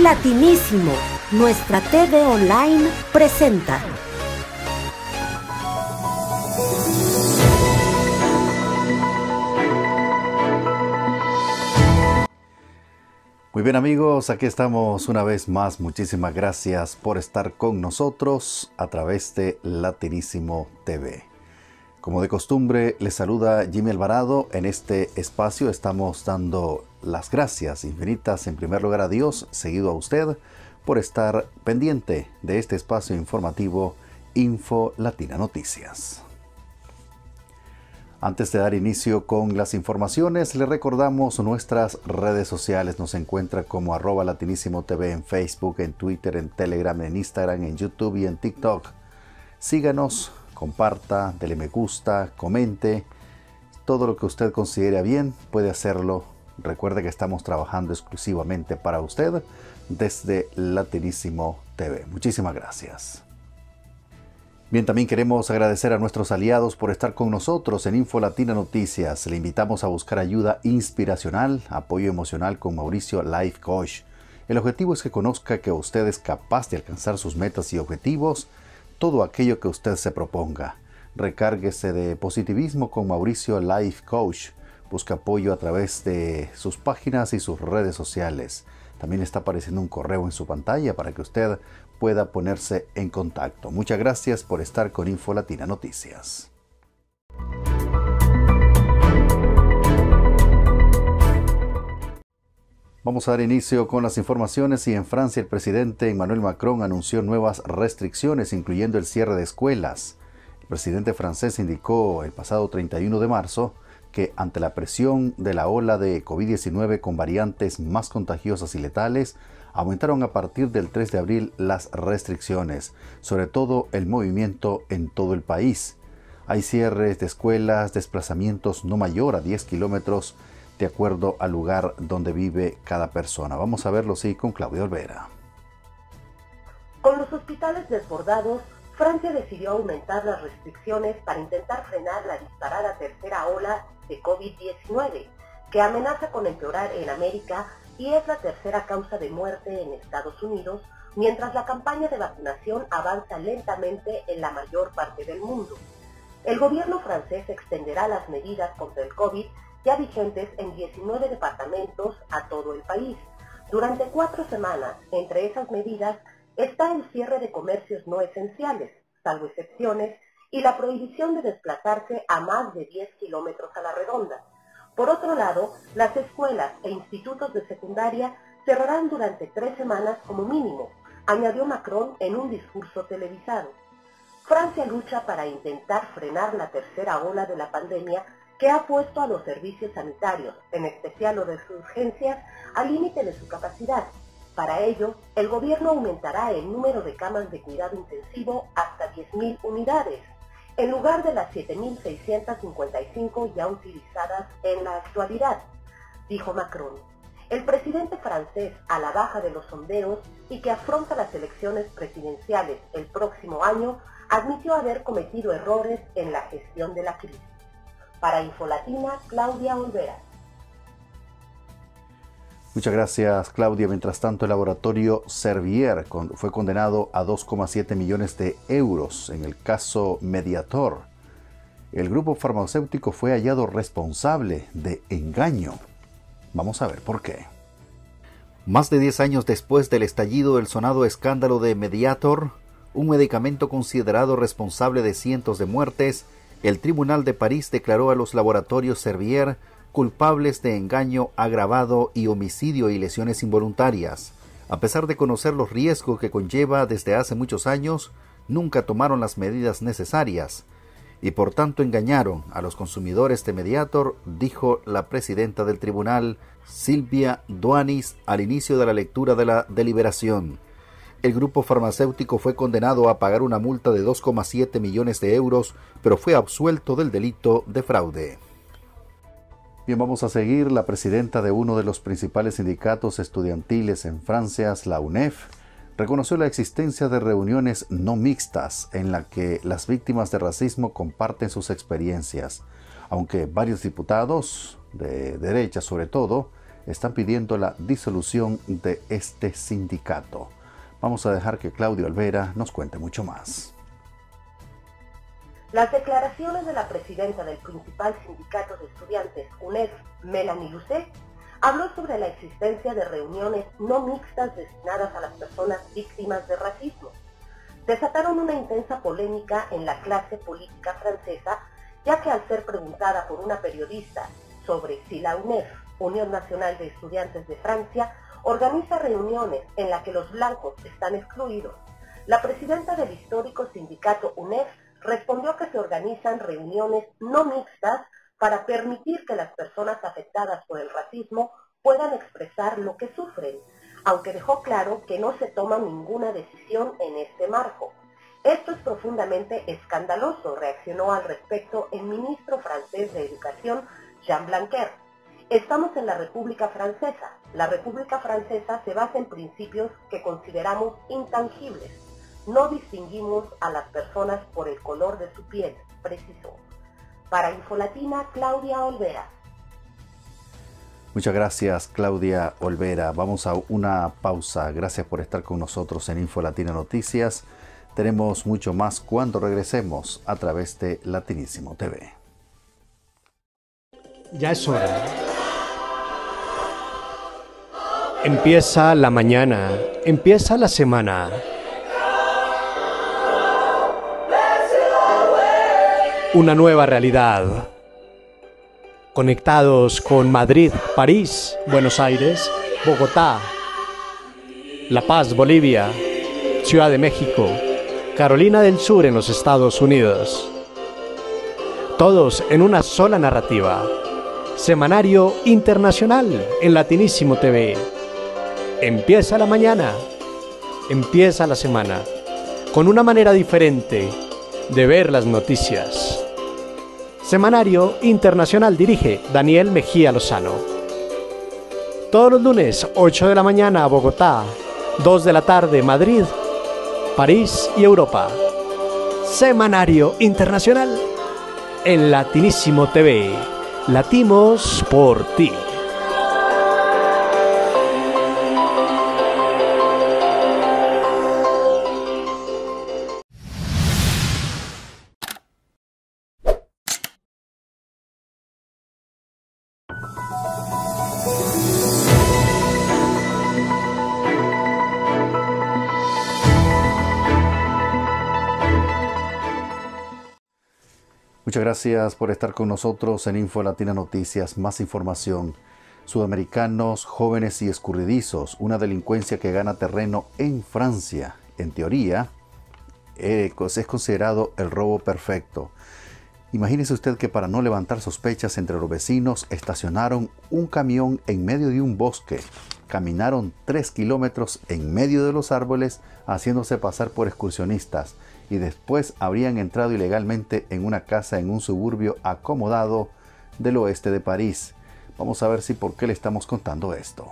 Latinísimo, nuestra TV online presenta. Muy bien amigos, aquí estamos una vez más. Muchísimas gracias por estar con nosotros a través de Latinísimo TV. Como de costumbre, les saluda Jimmy Alvarado. En este espacio estamos dando las gracias infinitas en primer lugar a Dios, seguido a usted, por estar pendiente de este espacio informativo Info Latina Noticias. Antes de dar inicio con las informaciones, le recordamos nuestras redes sociales. Nos encuentra como @Latinísimo TV en Facebook, en Twitter, en Telegram, en Instagram, en YouTube y en TikTok. Síganos, comparta, dele me gusta, comente. Todo lo que usted considere bien puede hacerlo. Recuerde que estamos trabajando exclusivamente para usted desde Latinísimo TV. Muchísimas gracias. Bien, también queremos agradecer a nuestros aliados por estar con nosotros en Info Latina Noticias. Le invitamos a buscar ayuda inspiracional, apoyo emocional con Mauricio Life Coach. El objetivo es que conozca que usted es capaz de alcanzar sus metas y objetivos, todo aquello que usted se proponga. Recárguese de positivismo con Mauricio Life Coach. Busca apoyo a través de sus páginas y sus redes sociales. También está apareciendo un correo en su pantalla para que usted pueda ponerse en contacto. Muchas gracias por estar con Info Latina Noticias. Vamos a dar inicio con las informaciones y en Francia el presidente Emmanuel Macron anunció nuevas restricciones, incluyendo el cierre de escuelas. El presidente francés indicó el pasado 31 de marzo que ante la presión de la ola de COVID-19 con variantes más contagiosas y letales, aumentaron a partir del 3 de abril las restricciones, sobre todo el movimiento en todo el país. Hay cierres de escuelas, desplazamientos no mayor a 10 kilómetros de acuerdo al lugar donde vive cada persona. Vamos a verlo sí con Claudia Olvera. Con los hospitales desbordados, Francia decidió aumentar las restricciones para intentar frenar la disparada tercera ola de COVID-19, que amenaza con empeorar en América y es la tercera causa de muerte en Estados Unidos, mientras la campaña de vacunación avanza lentamente en la mayor parte del mundo. El gobierno francés extenderá las medidas contra el COVID ya vigentes en 19 departamentos a todo el país. Durante 4 semanas, entre esas medidas, está el cierre de comercios no esenciales, salvo excepciones, y la prohibición de desplazarse a más de 10 kilómetros a la redonda. Por otro lado, las escuelas e institutos de secundaria cerrarán durante 3 semanas como mínimo, añadió Macron en un discurso televisado. Francia lucha para intentar frenar la tercera ola de la pandemia que ha puesto a los servicios sanitarios, en especial los de urgencias, al límite de su capacidad. Para ello, el gobierno aumentará el número de camas de cuidado intensivo hasta 10.000 unidades, en lugar de las 7.655 ya utilizadas en la actualidad, dijo Macron. El presidente francés, a la baja de los sondeos y que afronta las elecciones presidenciales el próximo año, admitió haber cometido errores en la gestión de la crisis. Para Infolatina, Claudia Olvera. Muchas gracias, Claudia. Mientras tanto, el laboratorio Servier fue condenado a 2,7 millones de euros en el caso Mediator. El grupo farmacéutico fue hallado responsable de engaño. Vamos a ver por qué. Más de 10 años después del estallido del sonado escándalo de Mediator, un medicamento considerado responsable de cientos de muertes, el Tribunal de París declaró a los laboratorios Servier culpables de engaño agravado y homicidio y lesiones involuntarias. A pesar de conocer los riesgos que conlleva desde hace muchos años, nunca tomaron las medidas necesarias y por tanto engañaron a los consumidores de Mediator, dijo la presidenta del tribunal, Silvia Duanis, al inicio de la lectura de la deliberación. El grupo farmacéutico fue condenado a pagar una multa de 2,7 millones de euros, pero fue absuelto del delito de fraude. Bien, vamos a seguir. La presidenta de uno de los principales sindicatos estudiantiles en Francia, la UNEF, reconoció la existencia de reuniones no mixtas en la que las víctimas de racismo comparten sus experiencias, aunque varios diputados, de derecha sobre todo, están pidiendo la disolución de este sindicato. Vamos a dejar que Claudia Olvera nos cuente mucho más. Las declaraciones de la presidenta del principal sindicato de estudiantes, UNEF, Melanie Lucet, habló sobre la existencia de reuniones no mixtas destinadas a las personas víctimas de racismo. Desataron una intensa polémica en la clase política francesa, ya que al ser preguntada por una periodista sobre si la UNEF, Unión Nacional de Estudiantes de Francia, organiza reuniones en las que los blancos están excluidos, la presidenta del histórico sindicato UNEF respondió que se organizan reuniones no mixtas para permitir que las personas afectadas por el racismo puedan expresar lo que sufren, aunque dejó claro que no se toma ninguna decisión en este marco. Esto es profundamente escandaloso, reaccionó al respecto el ministro francés de Educación, Jean Blanquer. Estamos en la República Francesa. La República Francesa se basa en principios que consideramos intangibles. No distinguimos a las personas por el color de su piel, precisó. Para Infolatina, Claudia Olvera. Muchas gracias, Claudia Olvera. Vamos a una pausa. Gracias por estar con nosotros en Infolatina Noticias. Tenemos mucho más cuando regresemos a través de Latinísimo TV. Ya es hora. Empieza la mañana, empieza la semana. Una nueva realidad. Conectados con Madrid, París, Buenos Aires, Bogotá, La Paz, Bolivia, Ciudad de México, Carolina del Sur en los Estados Unidos. Todos en una sola narrativa. Semanario internacional en Latinísimo TV. Empieza la mañana, empieza la semana, con una manera diferente de ver las noticias. Semanario internacional dirige Daniel Mejía Lozano. Todos los lunes, 8 de la mañana, Bogotá, 2 de la tarde, Madrid, París y Europa. Semanario internacional en Latinísimo TV. Latimos por ti. Muchas gracias por estar con nosotros en Infolatina Noticias. Más información. Sudamericanos, jóvenes y escurridizos. Una delincuencia que gana terreno en Francia. En teoría, es considerado el robo perfecto. Imagínese usted que para no levantar sospechas entre los vecinos, estacionaron un camión en medio de un bosque. Caminaron 3 kilómetros en medio de los árboles, haciéndose pasar por excursionistas. Y después habrían entrado ilegalmente en una casa en un suburbio acomodado del oeste de París. Vamos a ver si por qué le estamos contando esto.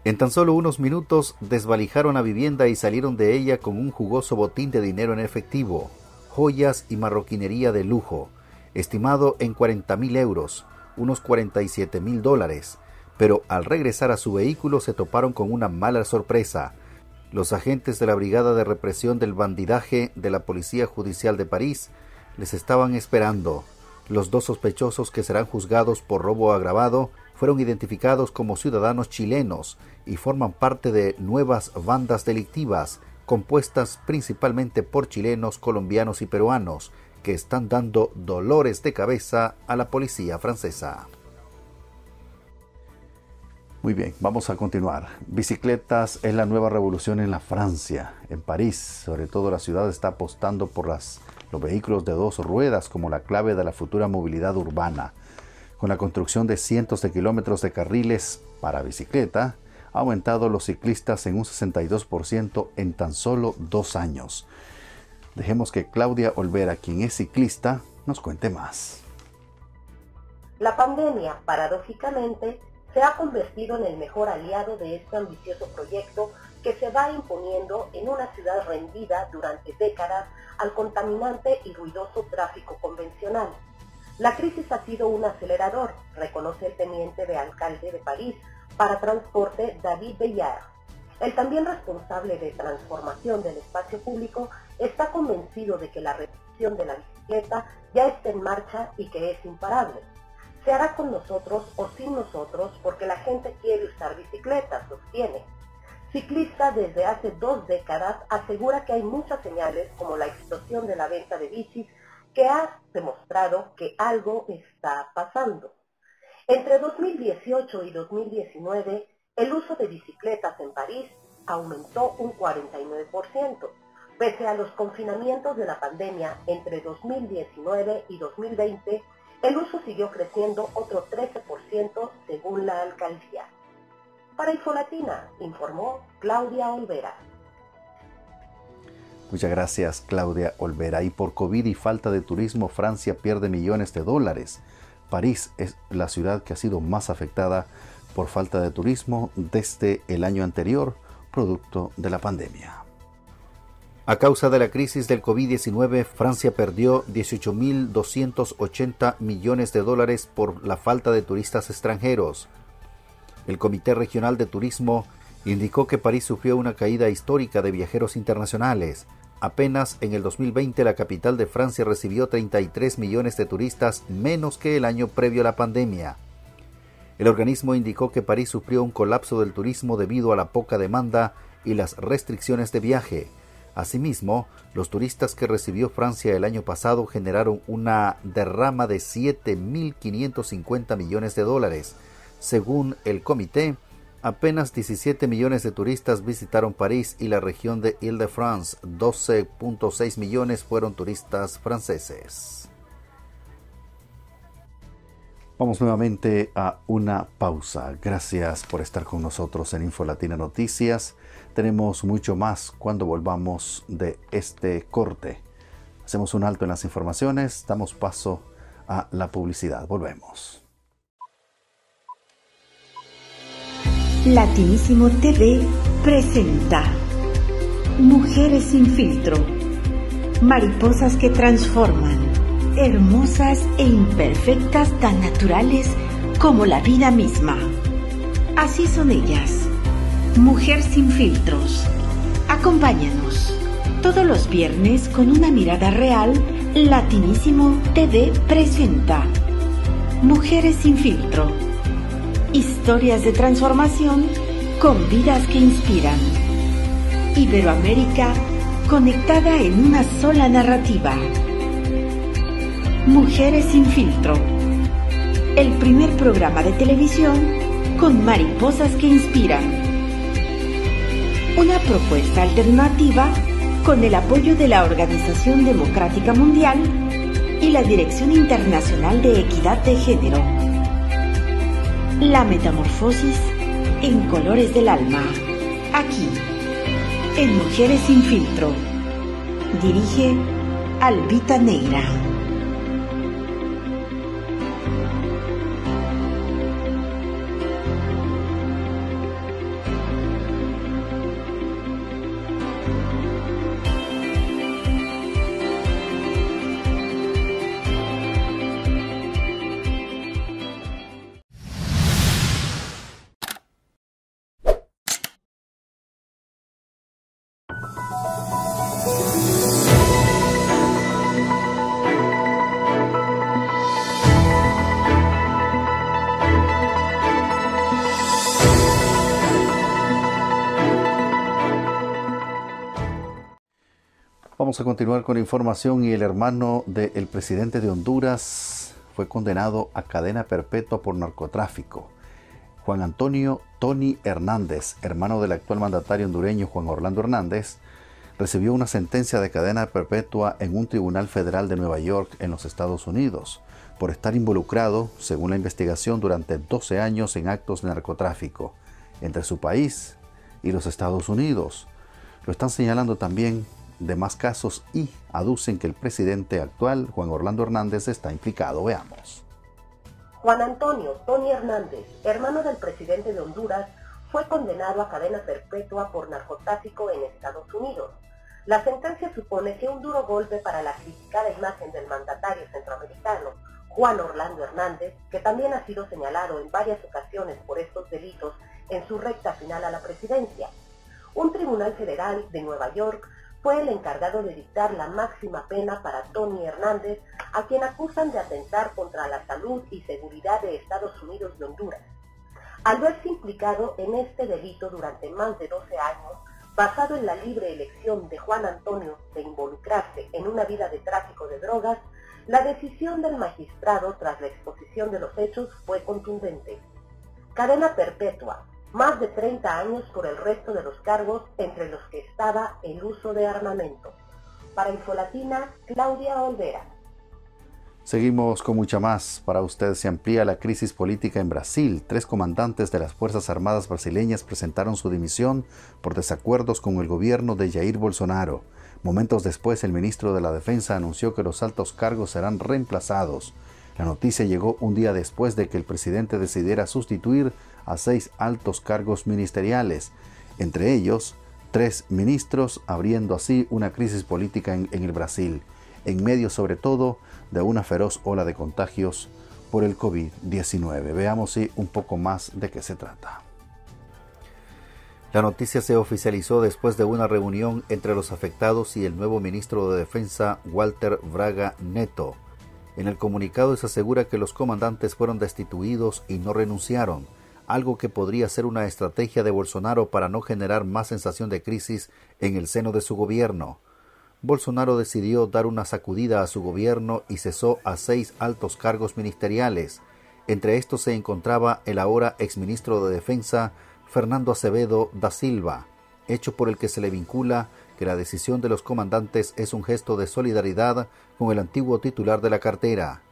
En tan solo unos minutos desvalijaron la vivienda y salieron de ella con un jugoso botín de dinero en efectivo, joyas y marroquinería de lujo, estimado en 40.000 euros, unos 47.000 dólares. Pero al regresar a su vehículo se toparon con una mala sorpresa. Los agentes de la Brigada de Represión del Bandidaje de la Policía Judicial de París les estaban esperando. Los dos sospechosos que serán juzgados por robo agravado fueron identificados como ciudadanos chilenos y forman parte de nuevas bandas delictivas compuestas principalmente por chilenos, colombianos y peruanos que están dando dolores de cabeza a la policía francesa. Muy bien, vamos a continuar. Bicicletas es la nueva revolución en la Francia. En París, sobre todo, la ciudad está apostando por los vehículos de 2 ruedas como la clave de la futura movilidad urbana. Con la construcción de cientos de kilómetros de carriles para bicicleta, ha aumentado los ciclistas en un 62% en tan solo 2 años. Dejemos que Claudia Olvera, quien es ciclista, nos cuente más. La pandemia, paradójicamente, se ha convertido en el mejor aliado de este ambicioso proyecto que se va imponiendo en una ciudad rendida durante décadas al contaminante y ruidoso tráfico convencional. La crisis ha sido un acelerador, reconoce el teniente de alcalde de París para transporte David Bellard. El también responsable de transformación del espacio público está convencido de que la reducción de la bicicleta ya está en marcha y que es imparable. Se hará con nosotros o sin nosotros porque la gente quiere usar bicicleta, sostiene. Ciclista desde hace 2 décadas asegura que hay muchas señales como la explosión de la venta de bicis que ha demostrado que algo está pasando. Entre 2018 y 2019, el uso de bicicletas en París aumentó un 49%. Pese a los confinamientos de la pandemia entre 2019 y 2020, el uso siguió creciendo otro 13% según la alcaldía. Para Infolatina, informó Claudia Olvera. Muchas gracias, Claudia Olvera. Y por COVID y falta de turismo, Francia pierde millones de dólares. París es la ciudad que ha sido más afectada por falta de turismo desde el año anterior, producto de la pandemia. A causa de la crisis del COVID-19, Francia perdió 18.280 millones de dólares por la falta de turistas extranjeros. El Comité Regional de Turismo indicó que París sufrió una caída histórica de viajeros internacionales. Apenas en el 2020 la capital de Francia recibió 33 millones de turistas menos que el año previo a la pandemia. El organismo indicó que París sufrió un colapso del turismo debido a la poca demanda y las restricciones de viaje. Asimismo, los turistas que recibió Francia el año pasado generaron una derrama de 7.550 millones de dólares. Según el comité, apenas 17 millones de turistas visitaron París y la región de Île-de-France. 12.6 millones fueron turistas franceses. Vamos nuevamente a una pausa. Gracias por estar con nosotros en Infolatina Noticias. Tenemos mucho más cuando volvamos de este corte. Hacemos un alto en las informaciones, damos paso a la publicidad. Volvemos. Latinísimo TV presenta Mujeres sin filtro. Mariposas que transforman, hermosas e imperfectas, tan naturales como la vida misma. Así son ellas. Mujer sin filtros. Acompáñanos todos los viernes con una mirada real. Latinísimo TV presenta Mujeres sin filtro. Historias de transformación con vidas que inspiran. Iberoamérica conectada en una sola narrativa. Mujeres sin filtro. El primer programa de televisión con mariposas que inspiran. Una propuesta alternativa con el apoyo de la Organización Democrática Mundial y la Dirección Internacional de Equidad de Género. La metamorfosis en colores del alma. Aquí, en Mujeres sin filtro. Dirige Albita Neira. Vamos a continuar con información y el hermano del presidente de Honduras fue condenado a cadena perpetua por narcotráfico. Juan Antonio Tony Hernández, hermano del actual mandatario hondureño Juan Orlando Hernández, recibió una sentencia de cadena perpetua en un tribunal federal de Nueva York en los Estados Unidos por estar involucrado, según la investigación, durante 12 años en actos de narcotráfico entre su país y los Estados Unidos. Lo están señalando también de más casos y aducen que el presidente actual, Juan Orlando Hernández, está implicado. Veamos. Juan Antonio Tony Hernández, hermano del presidente de Honduras, fue condenado a cadena perpetua por narcotráfico en Estados Unidos. La sentencia supone que un duro golpe para la criticada imagen del mandatario centroamericano, Juan Orlando Hernández, que también ha sido señalado en varias ocasiones por estos delitos en su recta final a la presidencia. Un tribunal federal de Nueva York fue el encargado de dictar la máxima pena para Tony Hernández, a quien acusan de atentar contra la salud y seguridad de Estados Unidos y Honduras. Al verse implicado en este delito durante más de 12 años, basado en la libre elección de Juan Antonio de involucrarse en una vida de tráfico de drogas, la decisión del magistrado tras la exposición de los hechos fue contundente. Cadena perpetua, más de 30 años por el resto de los cargos, entre los que estaba el uso de armamento. Para Infolatina, Claudia Olvera. Seguimos con mucha más. Para usted se amplía la crisis política en Brasil. 3 comandantes de las Fuerzas Armadas brasileñas presentaron su dimisión por desacuerdos con el gobierno de Jair Bolsonaro. Momentos después, el ministro de la Defensa anunció que los altos cargos serán reemplazados. La noticia llegó un día después de que el presidente decidiera sustituir a 6 altos cargos ministeriales, entre ellos 3 ministros, abriendo así una crisis política en el Brasil, en medio sobre todo de una feroz ola de contagios por el COVID-19. Veamos un poco más de qué se trata. La noticia se oficializó después de una reunión entre los afectados y el nuevo ministro de Defensa, Walter Braga Neto. En el comunicado se asegura que los comandantes fueron destituidos y no renunciaron, algo que podría ser una estrategia de Bolsonaro para no generar más sensación de crisis en el seno de su gobierno. Bolsonaro decidió dar una sacudida a su gobierno y cesó a 6 altos cargos ministeriales. Entre estos se encontraba el ahora exministro de Defensa, Fernando Azevedo da Silva, hecho por el que se le vincula que la decisión de los comandantes es un gesto de solidaridad con el antiguo titular de la cartera.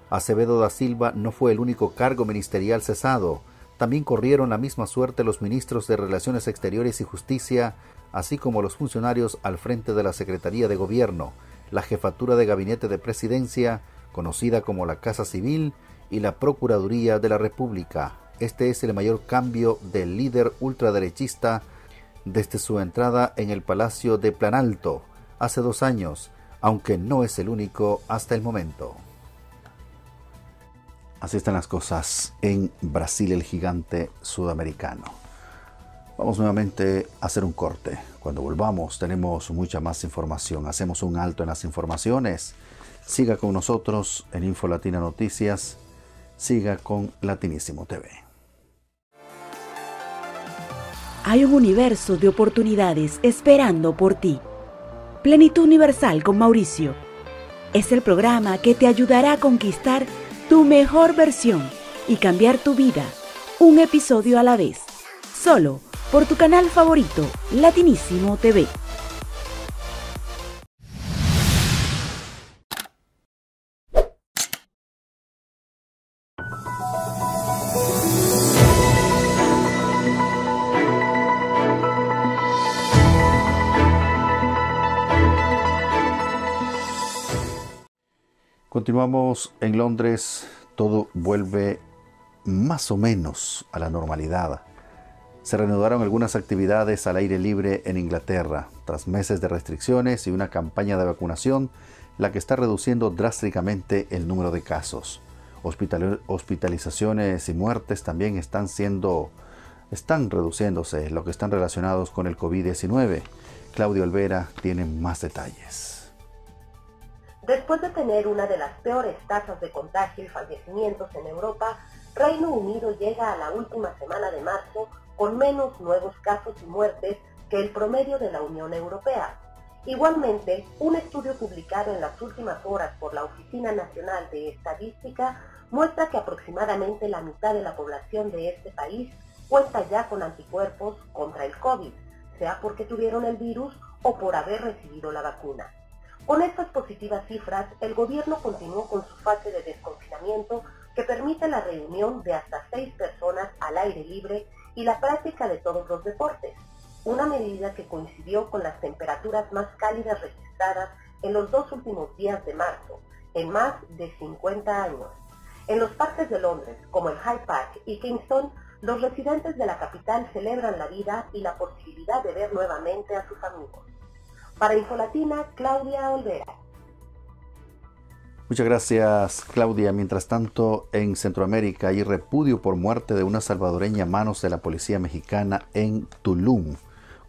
Azevedo da Silva no fue el único cargo ministerial cesado. También corrieron la misma suerte los ministros de Relaciones Exteriores y Justicia, así como los funcionarios al frente de la Secretaría de Gobierno, la Jefatura de Gabinete de Presidencia, conocida como la Casa Civil, y la Procuraduría de la República. Este es el mayor cambio del líder ultraderechista desde su entrada en el Palacio de Planalto hace 2 años, aunque no es el único hasta el momento. Así están las cosas en Brasil, el gigante sudamericano. Vamos nuevamente a hacer un corte. Cuando volvamos tenemos mucha más información. Hacemos un alto en las informaciones. Siga con nosotros en Infolatina Noticias. Siga con Latinísimo TV. Hay un universo de oportunidades esperando por ti. Plenitud Universal con Mauricio. Es el programa que te ayudará a conquistar tu mejor versión y cambiar tu vida, un episodio a la vez. Solo por tu canal favorito, Latinísimo TV. Continuamos en Londres. Todo vuelve más o menos a la normalidad. Se reanudaron algunas actividades al aire libre en Inglaterra, tras meses de restricciones y una campaña de vacunación, la que está reduciendo drásticamente el número de casos. Hospitalizaciones y muertes también están reduciéndose, lo que están relacionados con el COVID-19. Claudia Olvera tiene más detalles. Después de tener una de las peores tasas de contagio y fallecimientos en Europa, Reino Unido llega a la última semana de marzo con menos nuevos casos y muertes que el promedio de la Unión Europea. Igualmente, un estudio publicado en las últimas horas por la Oficina Nacional de Estadística muestra que aproximadamente la mitad de la población de este país cuenta ya con anticuerpos contra el COVID, sea porque tuvieron el virus o por haber recibido la vacuna. Con estas positivas cifras, el gobierno continuó con su fase de desconfinamiento que permite la reunión de hasta 6 personas al aire libre y la práctica de todos los deportes, una medida que coincidió con las temperaturas más cálidas registradas en los 2 últimos días de marzo, en más de 50 años. En los parques de Londres, como el Hyde Park y Kingston, los residentes de la capital celebran la vida y la posibilidad de ver nuevamente a sus amigos. Para Infolatina, Claudia Olvera. Muchas gracias, Claudia. Mientras tanto, en Centroamérica hay repudio por muerte de una salvadoreña a manos de la policía mexicana en Tulum.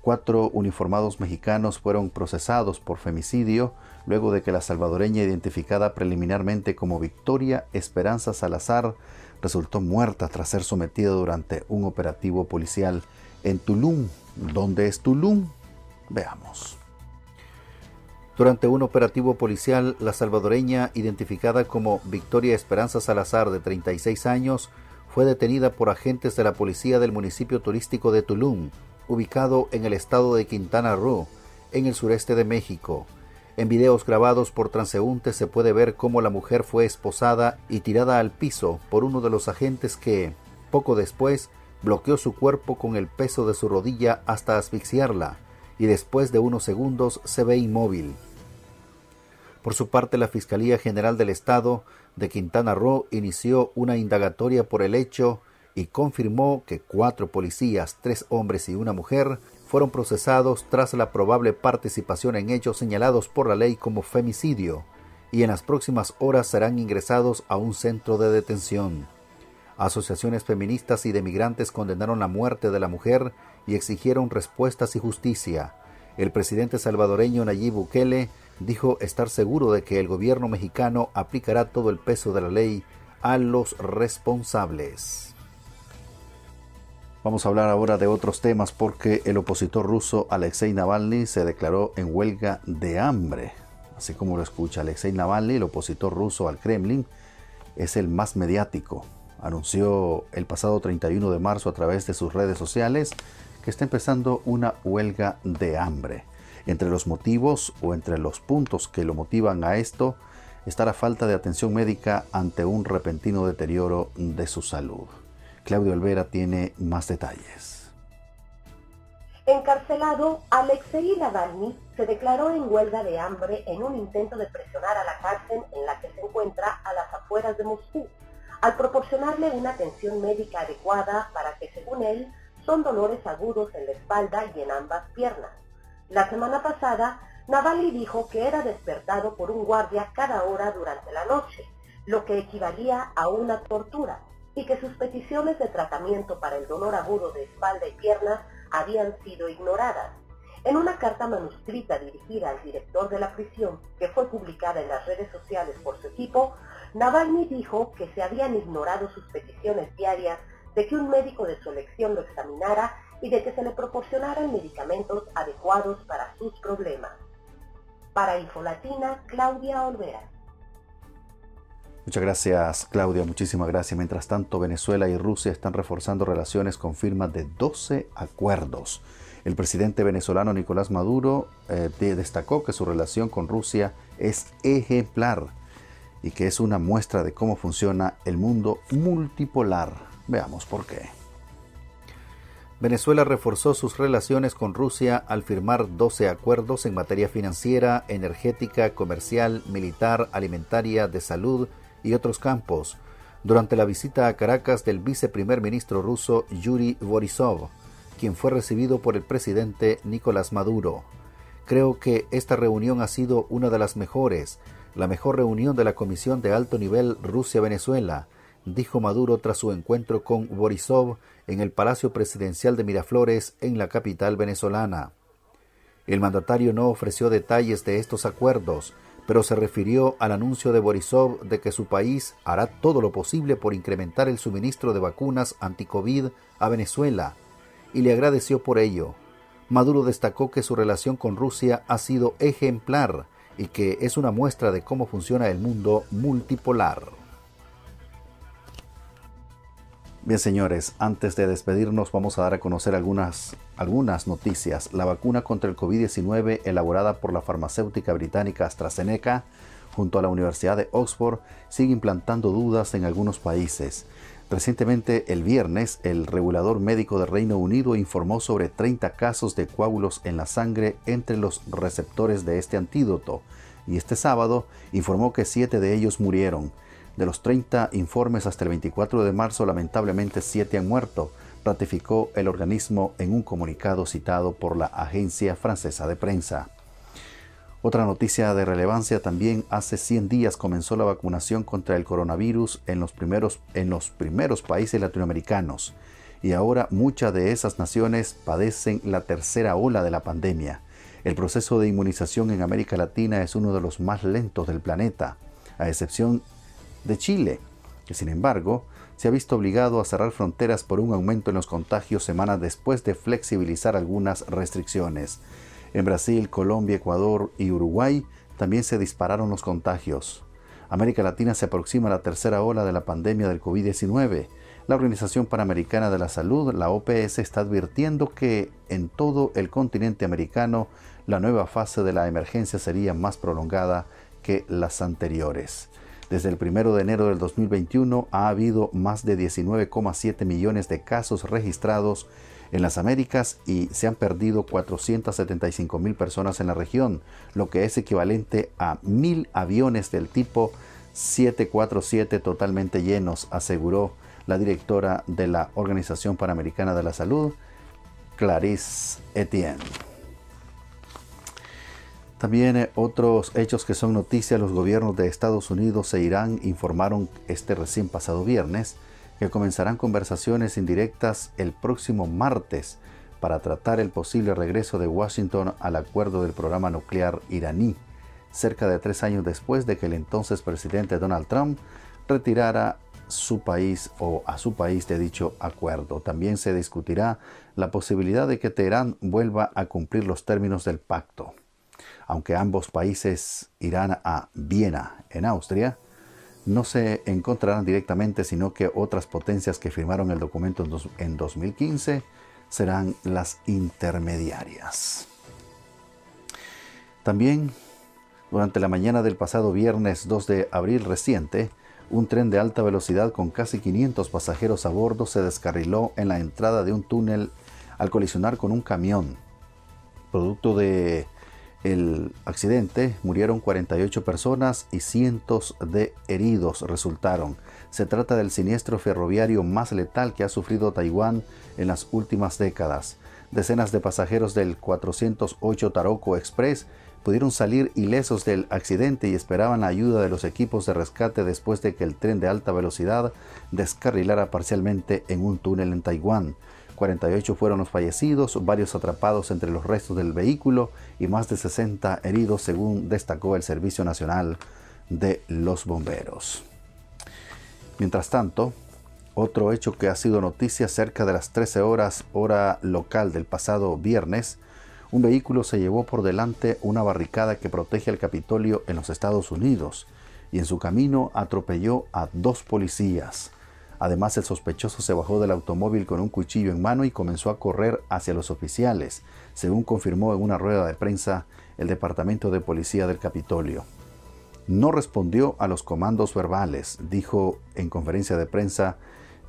4 uniformados mexicanos fueron procesados por femicidio luego de que la salvadoreña, identificada preliminarmente como Victoria Esperanza Salazar, resultó muerta tras ser sometida durante un operativo policial en Tulum. ¿Dónde es Tulum? Veamos. Durante un operativo policial, la salvadoreña, identificada como Victoria Esperanza Salazar, de 36 años, fue detenida por agentes de la policía del municipio turístico de Tulum, ubicado en el estado de Quintana Roo, en el sureste de México. En videos grabados por transeúntes se puede ver cómo la mujer fue esposada y tirada al piso por uno de los agentes que, poco después, bloqueó su cuerpo con el peso de su rodilla hasta asfixiarla, y después de unos segundos se ve inmóvil. Por su parte, la Fiscalía General del Estado de Quintana Roo inició una indagatoria por el hecho y confirmó que 4 policías, 3 hombres y una mujer, fueron procesados tras la probable participación en hechos señalados por la ley como femicidio, y en las próximas horas serán ingresados a un centro de detención. Asociaciones feministas y de migrantes condenaron la muerte de la mujer y exigieron respuestas y justicia. El presidente salvadoreño Nayib Bukele dijo estar seguro de que el gobierno mexicano aplicará todo el peso de la ley a los responsables. Vamos a hablar ahora de otros temas porque el opositor ruso Alexei Navalny se declaró en huelga de hambre. Así como lo escucha, Alexei Navalny, el opositor ruso al Kremlin, es el más mediático. Anunció el pasado 31 de marzo a través de sus redes sociales que está empezando una huelga de hambre. Entre los motivos o entre los puntos que lo motivan a esto está la falta de atención médica ante un repentino deterioro de su salud. Claudio Olvera tiene más detalles. Encarcelado, Alexei Navalny se declaró en huelga de hambre en un intento de presionar a la cárcel en la que se encuentra a las afueras de Moscú, al proporcionarle una atención médica adecuada para que, según él, son dolores agudos en la espalda y en ambas piernas. La semana pasada, Navalny dijo que era despertado por un guardia cada hora durante la noche, lo que equivalía a una tortura, y que sus peticiones de tratamiento para el dolor agudo de espalda y piernas habían sido ignoradas. En una carta manuscrita dirigida al director de la prisión, que fue publicada en las redes sociales por su equipo, Navalny dijo que se habían ignorado sus peticiones diarias de que un médico de su elección lo examinara y de que se le proporcionaran medicamentos adecuados para sus problemas. Para Infolatina, Claudia Olvera. Muchas gracias, Claudia, muchísimas gracias. Mientras tanto, Venezuela y Rusia están reforzando relaciones con firma de 12 acuerdos. El presidente venezolano Nicolás Maduro destacó que su relación con Rusia es ejemplar y que es una muestra de cómo funciona el mundo multipolar. Veamos por qué. Venezuela reforzó sus relaciones con Rusia al firmar 12 acuerdos en materia financiera, energética, comercial, militar, alimentaria, de salud y otros campos, durante la visita a Caracas del viceprimer ministro ruso Yuri Borisov, quien fue recibido por el presidente Nicolás Maduro. Creo que esta reunión ha sido una de las mejores, la mejor reunión de la Comisión de Alto Nivel Rusia-Venezuela, dijo Maduro tras su encuentro con Borisov en el Palacio Presidencial de Miraflores, en la capital venezolana. El mandatario no ofreció detalles de estos acuerdos, pero se refirió al anuncio de Borisov de que su país hará todo lo posible por incrementar el suministro de vacunas anti-COVID a Venezuela, y le agradeció por ello. Maduro destacó que su relación con Rusia ha sido ejemplar y que es una muestra de cómo funciona el mundo multipolar. Bien, señores, antes de despedirnos vamos a dar a conocer algunas noticias. La vacuna contra el COVID-19 elaborada por la farmacéutica británica AstraZeneca junto a la Universidad de Oxford sigue implantando dudas en algunos países. Recientemente, el viernes, el regulador médico del Reino Unido informó sobre 30 casos de coágulos en la sangre entre los receptores de este antídoto, y este sábado informó que 7 de ellos murieron. De los 30 informes hasta el 24 de marzo, lamentablemente 7 han muerto, ratificó el organismo en un comunicado citado por la agencia francesa de prensa. Otra noticia de relevancia también: hace 100 días comenzó la vacunación contra el coronavirus en los primeros países latinoamericanos, y ahora muchas de esas naciones padecen la tercera ola de la pandemia. El proceso de inmunización en América Latina es uno de los más lentos del planeta, a excepción de Chile, que sin embargo se ha visto obligado a cerrar fronteras por un aumento en los contagios semanas después de flexibilizar algunas restricciones. En Brasil, Colombia, Ecuador y Uruguay también se dispararon los contagios. América Latina se aproxima a la tercera ola de la pandemia del COVID-19. La Organización Panamericana de la Salud, la OPS, está advirtiendo que en todo el continente americano la nueva fase de la emergencia sería más prolongada que las anteriores. Desde el 1 de enero del 2021 ha habido más de 19,7 millones de casos registrados en las Américas y se han perdido 475,000 personas en la región, lo que es equivalente a 1,000 aviones del tipo 747 totalmente llenos, aseguró la directora de la Organización Panamericana de la Salud, Clarice Etienne. También otros hechos que son noticia: los gobiernos de Estados Unidos e Irán informaron este recién pasado viernes que comenzarán conversaciones indirectas el próximo martes para tratar el posible regreso de Washington al acuerdo del programa nuclear iraní, cerca de 3 años después de que el entonces presidente Donald Trump retirara a su país de dicho acuerdo. También se discutirá la posibilidad de que Teherán vuelva a cumplir los términos del pacto. Aunque ambos países irán a Viena, en Austria, no se encontrarán directamente, sino que otras potencias que firmaron el documento en 2015 serán las intermediarias. También, durante la mañana del pasado viernes 2 de abril reciente, un tren de alta velocidad con casi 500 pasajeros a bordo se descarriló en la entrada de un túnel al colisionar con un camión. Producto de el accidente, murieron 48 personas y cientos de heridos resultaron. Se trata del siniestro ferroviario más letal que ha sufrido Taiwán en las últimas décadas. Decenas de pasajeros del 408 Taroko Express pudieron salir ilesos del accidente y esperaban la ayuda de los equipos de rescate después de que el tren de alta velocidad descarrilara parcialmente en un túnel en Taiwán. 48 fueron los fallecidos, varios atrapados entre los restos del vehículo y más de 60 heridos, según destacó el Servicio Nacional de los Bomberos. Mientras tanto, otro hecho que ha sido noticia: cerca de las 13 horas hora local del pasado viernes, un vehículo se llevó por delante una barricada que protege al Capitolio en los Estados Unidos y en su camino atropelló a 2 policías. Además, el sospechoso se bajó del automóvil con un cuchillo en mano y comenzó a correr hacia los oficiales, según confirmó en una rueda de prensa el Departamento de Policía del Capitolio. No respondió a los comandos verbales, dijo en conferencia de prensa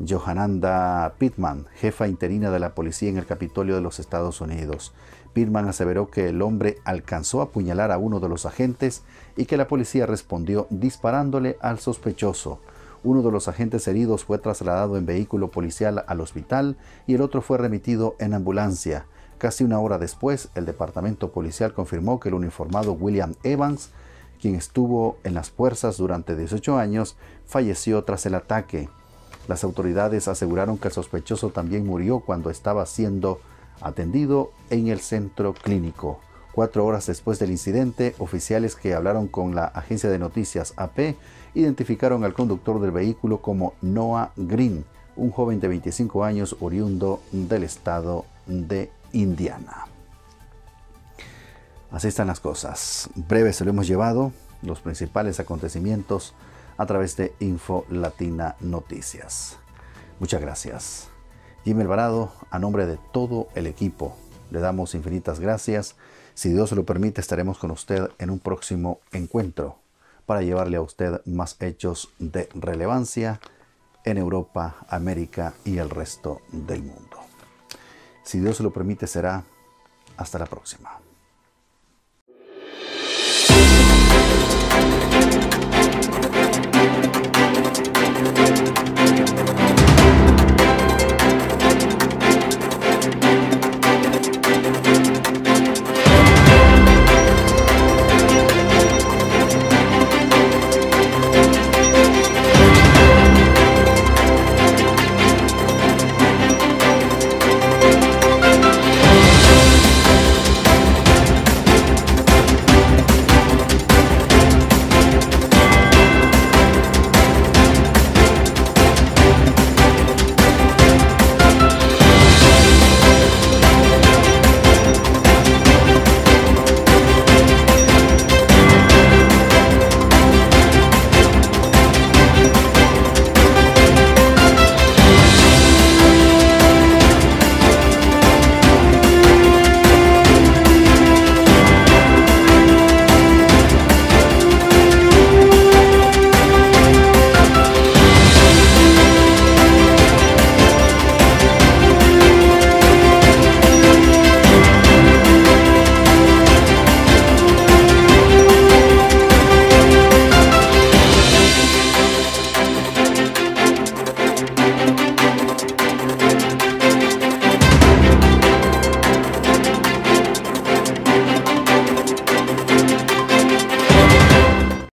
Johananda Pittman, jefa interina de la policía en el Capitolio de los Estados Unidos. Pittman aseveró que el hombre alcanzó a apuñalar a uno de los agentes y que la policía respondió disparándole al sospechoso. Uno de los agentes heridos fue trasladado en vehículo policial al hospital y el otro fue remitido en ambulancia. Casi una hora después, el departamento policial confirmó que el uniformado William Evans, quien estuvo en las fuerzas durante 18 años, falleció tras el ataque. Las autoridades aseguraron que el sospechoso también murió cuando estaba siendo atendido en el centro clínico. 4 horas después del incidente, oficiales que hablaron con la agencia de noticias AP identificaron al conductor del vehículo como Noah Green, un joven de 25 años oriundo del estado de Indiana. Así están las cosas. Breve se lo hemos llevado, los principales acontecimientos a través de Info Latina Noticias. Muchas gracias. Jimmy Alvarado, a nombre de todo el equipo, le damos infinitas gracias. Si Dios lo permite, estaremos con usted en un próximo encuentro para llevarle a usted más hechos de relevancia en Europa, América y el resto del mundo. Si Dios lo permite, será hasta la próxima.